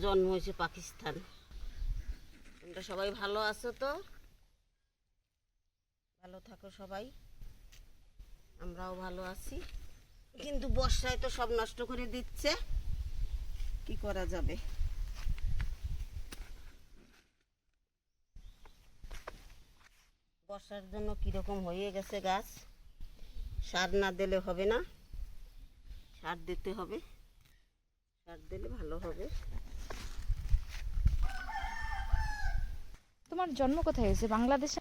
জন্ম হয়েছে পাকিস্তান। তোমরা সবাই ভালো আছো তো? ভালো থাকো সবাই, আমরাও ভালো আছি। কিন্তু বর্ষায় তো সব নষ্ট করে দিচ্ছে, কি করা যাবে? বর্ষার জন্য কিরকম হয়ে গেছে গাছ, সার না দিলে হবে না, সার দিতে হবে, সার দিলে ভালো হবে। তোমার জন্ম কোথায় হয়েছে? বাংলাদেশে?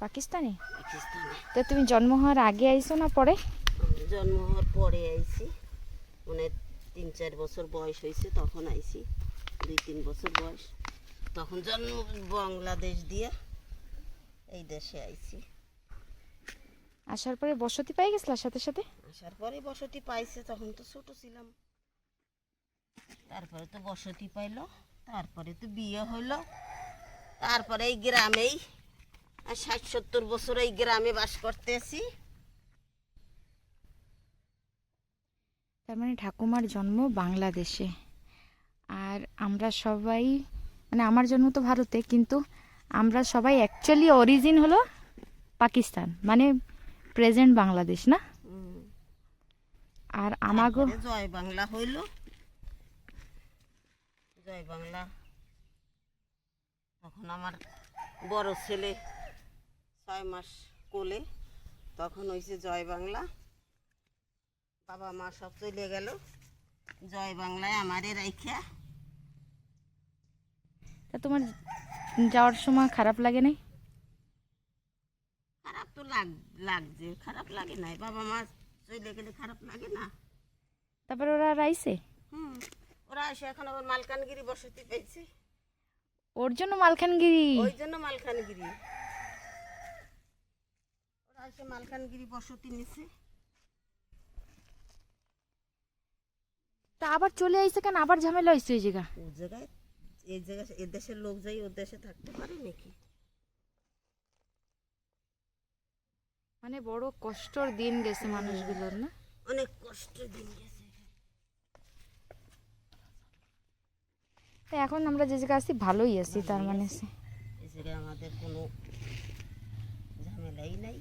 পাকিস্তানে? পাকিস্তানে। তো তুমি জন্ম হওয়ার আগে আইছো না পরে? আমি জন্ম হওয়ার পরে আইছি, মানে 3-4 বছর বয়স হয়েছে তখন আইছি, 2-3 বছর বয়স তখন জন্ম। বাংলাদেশ দিয়ে এই দেশে আইছি। আসার পরে বসতি পাই গেছিল সাথে সাথে? আসার পরে বসতি পাইছে, তখন তো ছোট ছিলাম। তারপরে তো বসতি পাইলো, তারপরে তো বিয়ে হইলো, তারপরে এই গ্রামেই 60-70 বছর এই গ্রামে বাস করতেছি। তার মানে ঠাকুমার জন্ম বাংলাদেশে, আর আমরা সবাই, মানে আমার জন্ম তো ভারতে, কিন্তু আমরা সবাই অ্যাকচুয়ালি অরিজিন হলো পাকিস্তান, মানে প্রেজেন্ট বাংলাদেশ না? আর আমাগো তারপরে জয় বাংলা হইল, জয় বাংলা। তখন আমার বড় ছেলে 6 মাস কোলে, তখন হয়েছে জয় বাংলা। বাবা মা সব চলে গেল, জয় বাংলায় আমারে রাইখা। তা তোমার যাওয়ার সময় খারাপ লাগে নাই? খারাপ তো লাগছে, খারাপ লাগে নাই? বাবা মা চলে গেলে খারাপ লাগে না? তারপরে ওরা আর আইছে? ওরা এসে এখন আবার মালকানগিরি বসতি পেয়েছে, ওর জন্য মালখানগিরি? ওই জন্য মালকানগিরি, ওরা এসে মালকানগিরি বসতি নিছে। তা আবার চলে আইছে কেন? আবার ঝামেলা হয়েছে ওই জায়গা? ও জায়গায়, এই জায়গায় এ দেশের লোক যাই ওর দেশে থাকতে পারে নাকি? মানে বড় কষ্টর দিন গেছে মানুষগুলোর না? অনেক কষ্ট দিন গেছে। তা এখন আমরা যে জায়গায় আছি ভালোই আছি, তার মানে এই জায়গায় আমাদের কোনো ঝামেলাই নাই।